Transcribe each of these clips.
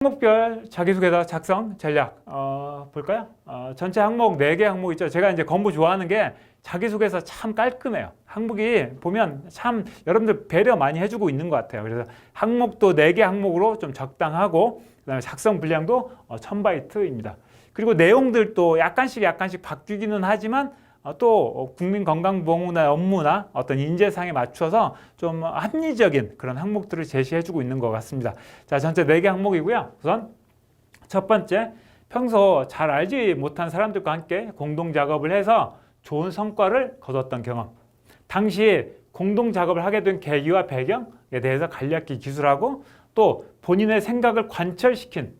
항목별 자기소개서 작성 전략 볼까요? 전체 항목 4개 항목 있죠. 제가 이제 건부 좋아하는 게 자기소개서 참 깔끔해요. 항목이 보면 참 여러분들 배려 많이 해주고 있는 것 같아요. 그래서 항목도 4개 항목으로 좀 적당하고, 그다음에 작성 분량도 1000바이트입니다. 그리고 내용들도 약간씩 바뀌기는 하지만 또 국민건강보험이나 업무나 어떤 인재상에 맞춰서 좀 합리적인 그런 항목들을 제시해주고 있는 것 같습니다. 자, 전체 4개 항목이고요. 우선 첫 번째, 평소 잘 알지 못한 사람들과 함께 공동 작업을 해서 좋은 성과를 거뒀던 경험. 당시 공동 작업을 하게 된 계기와 배경에 대해서 간략히 기술하고, 또 본인의 생각을 관철시킨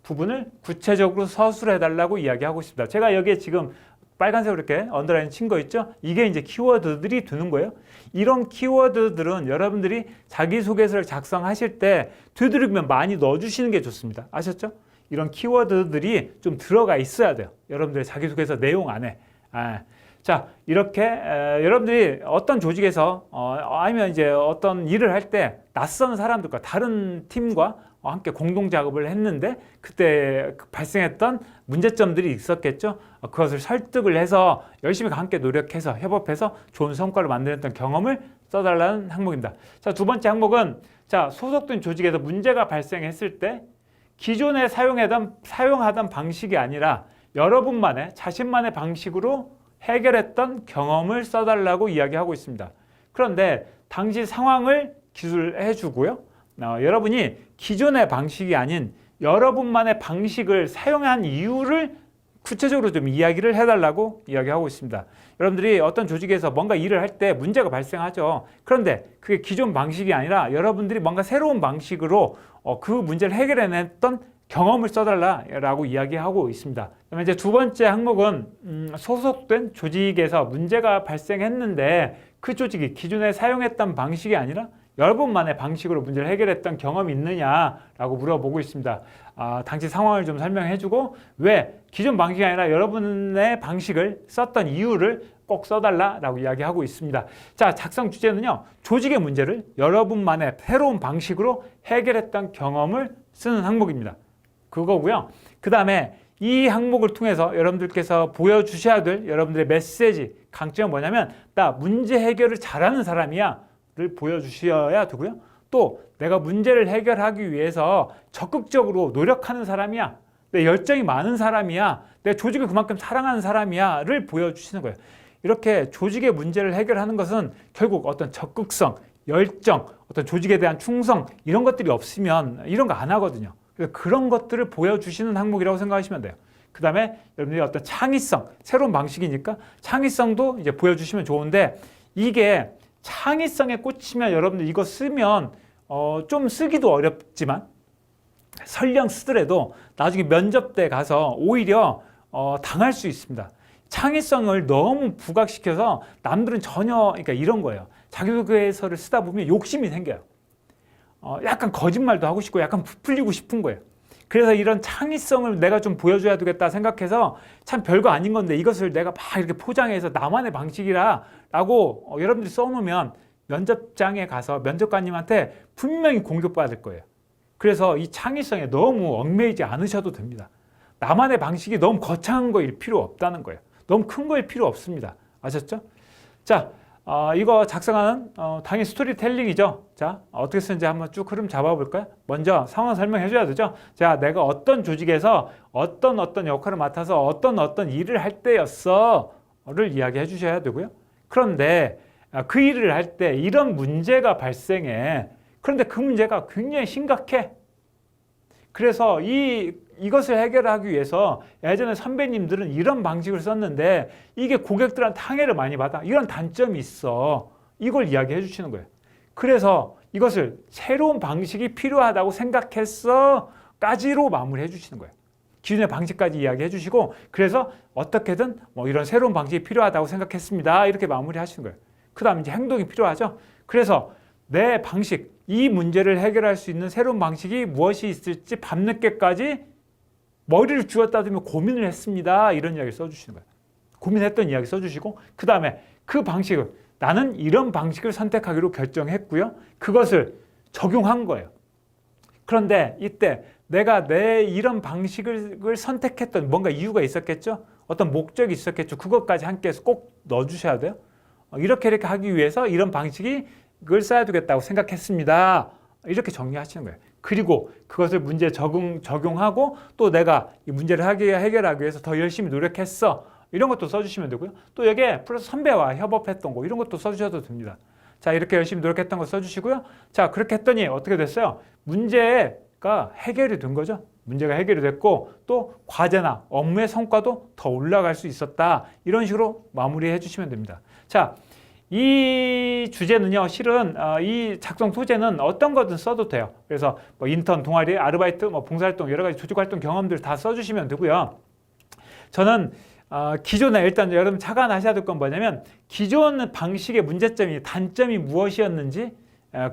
부분을 구체적으로 서술해달라고 이야기하고 있습니다. 제가 여기에 지금 빨간색으로 이렇게 언더라인 친 거 있죠? 이게 이제 키워드들이 되는 거예요. 이런 키워드들은 여러분들이 자기소개서를 작성하실 때 되도록이면 많이 넣어주시는 게 좋습니다. 아셨죠? 이런 키워드들이 좀 들어가 있어야 돼요. 여러분들의 자기소개서 내용 안에. 자, 이렇게 여러분들이 어떤 조직에서 아니면 이제 어떤 일을 할 때 낯선 사람들과 다른 팀과 함께 공동 작업을 했는데 그때 발생했던 문제점들이 있었겠죠. 그것을 설득을 해서 열심히 함께 노력해서 협업해서 좋은 성과를 만들었던 경험을 써달라는 항목입니다. 자, 두 번째 항목은, 자, 소속된 조직에서 문제가 발생했을 때 기존에 사용하던 방식이 아니라 여러분만의 자신만의 방식으로 해결했던 경험을 써달라고 이야기하고 있습니다. 그런데 당시 상황을 기술해 주고요. 여러분이 기존의 방식이 아닌 여러분만의 방식을 사용한 이유를 구체적으로 좀 이야기를 해달라고 이야기하고 있습니다. 여러분들이 어떤 조직에서 뭔가 일을 할 때 문제가 발생하죠. 그런데 그게 기존 방식이 아니라 여러분들이 뭔가 새로운 방식으로 그 문제를 해결해냈던 경험을 써달라라고 이야기하고 있습니다. 그다음에 이제 두 번째 항목은 소속된 조직에서 문제가 발생했는데 그 조직이 기존에 사용했던 방식이 아니라 여러분만의 방식으로 문제를 해결했던 경험이 있느냐라고 물어보고 있습니다. 당시 상황을 좀 설명해주고 왜 기존 방식이 아니라 여러분의 방식을 썼던 이유를 꼭 써달라라고 이야기하고 있습니다. 자, 작성 주제는요, 조직의 문제를 여러분만의 새로운 방식으로 해결했던 경험을 쓰는 항목입니다. 그거고요. 그 다음에 이 항목을 통해서 여러분들께서 보여주셔야 될 여러분들의 메시지, 강점은 뭐냐면 나 문제 해결을 잘하는 사람이야 를 보여주셔야 되고요. 또 내가 문제를 해결하기 위해서 적극적으로 노력하는 사람이야, 내 열정이 많은 사람이야, 내 조직을 그만큼 사랑하는 사람이야 를 보여주시는 거예요. 이렇게 조직의 문제를 해결하는 것은 결국 어떤 적극성, 열정, 어떤 조직에 대한 충성, 이런 것들이 없으면 이런 거 안 하거든요. 그래서 그런 것들을 보여주시는 항목이라고 생각하시면 돼요. 그 다음에 여러분들이 어떤 창의성, 새로운 방식이니까 창의성도 이제 보여주시면 좋은데, 이게 창의성에 꽂히면 여러분들 이거 쓰면 좀 쓰기도 어렵지만 설령 쓰더라도 나중에 면접 때 가서 오히려 당할 수 있습니다. 창의성을 너무 부각시켜서 남들은 전혀, 그러니까 이런 거예요. 자기소개서를 쓰다 보면 욕심이 생겨요. 약간 거짓말도 하고 싶고 약간 부풀리고 싶은 거예요. 그래서 이런 창의성을 내가 좀 보여줘야 되겠다 생각해서 참 별거 아닌 건데 이것을 내가 막 이렇게 포장해서 나만의 방식이라고 여러분들이 써놓으면 면접장에 가서 면접관님한테 분명히 공격받을 거예요. 그래서 이 창의성에 너무 얽매이지 않으셔도 됩니다. 나만의 방식이 너무 거창한 거일 필요 없다는 거예요. 너무 큰 거일 필요 없습니다. 아셨죠? 자, 이거 작성하는 당연히 스토리텔링이죠. 자, 어떻게 쓰는지 한번 쭉 흐름 잡아볼까요? 먼저 상황 설명해 줘야 되죠. 자, 내가 어떤 조직에서 어떤 역할을 맡아서 어떤 일을 할 때였어를 이야기해 주셔야 되고요. 그런데 그 일을 할 때 이런 문제가 발생해. 그런데 그 문제가 굉장히 심각해. 그래서 이것을 해결하기 위해서 예전에 선배님들은 이런 방식을 썼는데 이게 고객들한테 항해를 많이 받아. 이런 단점이 있어. 이걸 이야기해 주시는 거예요. 그래서 이것을 새로운 방식이 필요하다고 생각했어 까지로 마무리해 주시는 거예요. 기존의 방식까지 이야기해 주시고, 그래서 어떻게든 이런 새로운 방식이 필요하다고 생각했습니다. 이렇게 마무리 하시는 거예요. 그 다음에 이제 행동이 필요하죠. 그래서 내 방식, 이 문제를 해결할 수 있는 새로운 방식이 무엇이 있을지 밤늦게까지 머리를 쥐었다 들며 고민을 했습니다. 이런 이야기 써주시는 거예요. 고민했던 이야기 써주시고, 그 다음에 그 방식을, 나는 이런 방식을 선택하기로 결정했고요. 그것을 적용한 거예요. 그런데 이때 내가 내 이런 방식을 선택했던 뭔가 이유가 있었겠죠? 어떤 목적이 있었겠죠? 그것까지 함께 해서 꼭 넣어주셔야 돼요. 이렇게 하기 위해서 이런 방식을 써야 되겠다고 생각했습니다. 이렇게 정리하시는 거예요. 그리고 그것을 문제에 적용하고 또 내가 이 문제를 해결하기 위해서 더 열심히 노력했어. 이런 것도 써주시면 되고요. 또 여기에 플러스 선배와 협업했던 거 이런 것도 써주셔도 됩니다. 자, 이렇게 열심히 노력했던 거 써주시고요. 자, 그렇게 했더니 어떻게 됐어요? 문제가 해결이 된 거죠. 문제가 해결이 됐고 또 과제나 업무의 성과도 더 올라갈 수 있었다. 이런 식으로 마무리해 주시면 됩니다. 자, 이 주제는요, 실은 이 작성 소재는 어떤 거든 써도 돼요. 그래서 뭐 인턴, 동아리, 아르바이트, 뭐 봉사활동, 여러 가지 조직활동 경험들 다 써주시면 되고요. 저는 기존에 일단 여러분 착안하셔야 될 건 뭐냐면 기존 방식의 문제점이 단점이 무엇이었는지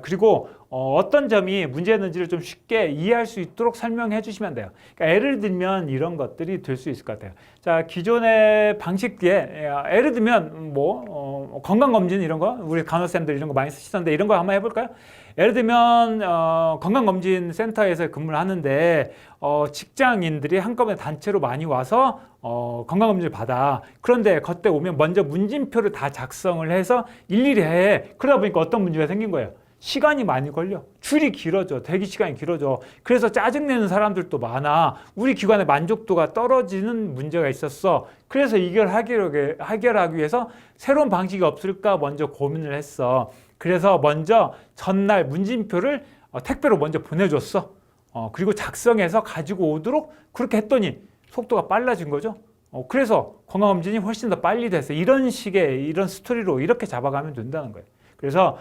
그리고 어떤 점이 문제였는지를 좀 쉽게 이해할 수 있도록 설명해 주시면 돼요. 그러니까 예를 들면 이런 것들이 될 수 있을 것 같아요. 자, 기존의 방식에 예를 들면 뭐 건강검진 이런 거 우리 간호쌤들 이런 거 많이 쓰시던데 이런 거 한번 해볼까요? 예를 들면 건강검진 센터에서 근무를 하는데 직장인들이 한꺼번에 단체로 많이 와서 건강검진을 받아. 그런데 그때 오면 먼저 문진표를 다 작성을 해서 일일이 해. 그러다 보니까 어떤 문제가 생긴 거예요. 시간이 많이 걸려. 줄이 길어져. 대기 시간이 길어져. 그래서 짜증내는 사람들도 많아. 우리 기관의 만족도가 떨어지는 문제가 있었어. 그래서 이걸 해결하기 위해서 새로운 방식이 없을까 먼저 고민을 했어. 그래서 먼저 전날 문진표를 택배로 먼저 보내줬어. 그리고 작성해서 가지고 오도록 그렇게 했더니 속도가 빨라진 거죠. 그래서 건강검진이 훨씬 더 빨리 됐어. 이런 식의 이런 스토리로 이렇게 잡아가면 된다는 거예요. 그래서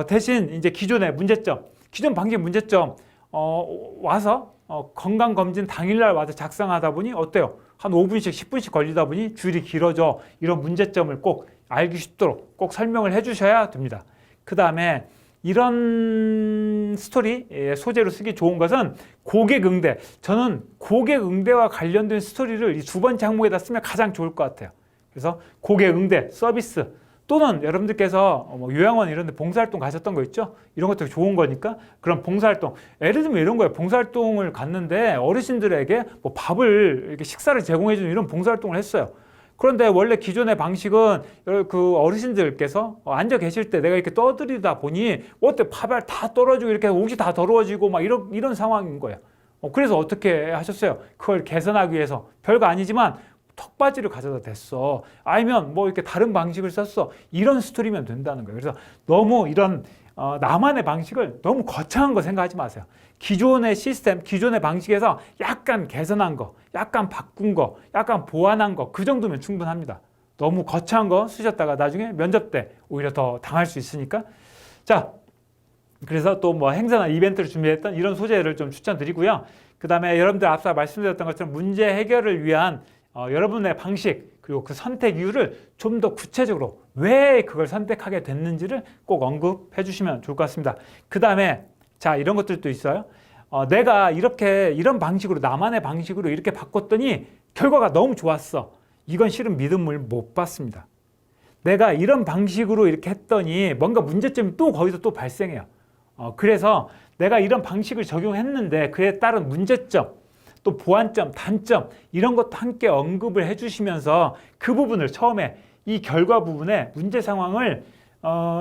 대신 이제 기존의 문제점, 기존 방식 문제점 와서 건강검진 당일날 와서 작성하다 보니 어때요? 한 5분씩 10분씩 걸리다 보니 줄이 길어져. 이런 문제점을 꼭 알기 쉽도록 꼭 설명을 해주셔야 됩니다. 그 다음에 이런 스토리 소재로 쓰기 좋은 것은 고객응대. 저는 고객응대와 관련된 스토리를 이 두 번째 항목에다 쓰면 가장 좋을 것 같아요. 그래서 고객응대, 서비스 또는 여러분들께서 뭐 요양원 이런 데 봉사활동 가셨던 거 있죠? 이런 것도 좋은 거니까 그런 봉사활동 예를 들면 이런 거예요. 봉사활동을 갔는데 어르신들에게 뭐 밥을 이렇게 식사를 제공해 주는 이런 봉사활동을 했어요. 그런데 원래 기존의 방식은 그 어르신들께서 앉아 계실 때 내가 이렇게 떠들이다 보니 어때 밥알 다 떨어지고 이렇게 옷이 다 더러워지고 막 이런 상황인 거예요. 그래서 어떻게 하셨어요? 그걸 개선하기 위해서 별거 아니지만 턱받이를 가져다 댔어. 아니면 뭐 이렇게 다른 방식을 썼어. 이런 스토리면 된다는 거예요. 그래서 너무 이런 나만의 방식을 너무 거창한 거 생각하지 마세요. 기존의 시스템, 기존의 방식에서 약간 개선한 거, 약간 바꾼 거, 약간 보완한 거, 그 정도면 충분합니다. 너무 거창한 거 쓰셨다가 나중에 면접 때 오히려 더 당할 수 있으니까. 자, 그래서 또 뭐 행사나 이벤트를 준비했던 이런 소재를 좀 추천드리고요. 그 다음에 여러분들 앞서 말씀드렸던 것처럼 문제 해결을 위한 여러분의 방식 그리고 그 선택 이유를 좀 더 구체적으로 왜 그걸 선택하게 됐는지를 꼭 언급해 주시면 좋을 것 같습니다. 그 다음에 자 이런 것들도 있어요. 내가 이런 방식으로 나만의 방식으로 이렇게 바꿨더니 결과가 너무 좋았어. 이건 실은 믿음을 못 받습니다. 내가 이런 방식으로 이렇게 했더니 뭔가 문제점이 또 거기서 또 발생해요. 그래서 내가 이런 방식을 적용했는데 그에 따른 문제점 또 보완점, 단점 이런 것도 함께 언급을 해주시면서 그 부분을 처음에 이 결과 부분에 문제 상황을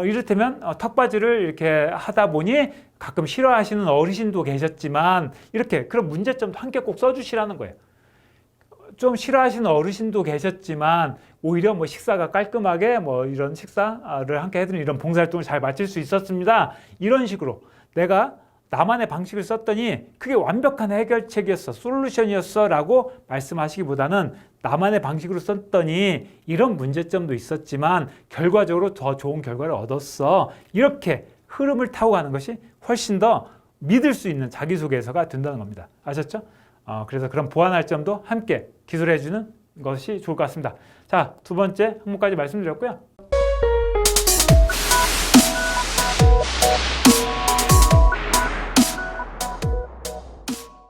이를테면 턱받이를 이렇게 하다 보니 가끔 싫어하시는 어르신도 계셨지만 이렇게 그런 문제점도 함께 꼭 써주시라는 거예요. 좀 싫어하시는 어르신도 계셨지만 오히려 뭐 식사가 깔끔하게 뭐 이런 식사를 함께 해드리는 이런 봉사활동을 잘 마칠 수 있었습니다. 이런 식으로 내가 나만의 방식을 썼더니 그게 완벽한 해결책이었어, 솔루션이었어 라고 말씀하시기보다는 나만의 방식으로 썼더니 이런 문제점도 있었지만 결과적으로 더 좋은 결과를 얻었어. 이렇게 흐름을 타고 가는 것이 훨씬 더 믿을 수 있는 자기소개서가 된다는 겁니다. 아셨죠? 그래서 그런 보완할 점도 함께 기술해주는 것이 좋을 것 같습니다. 자, 두 번째 항목까지 말씀드렸고요.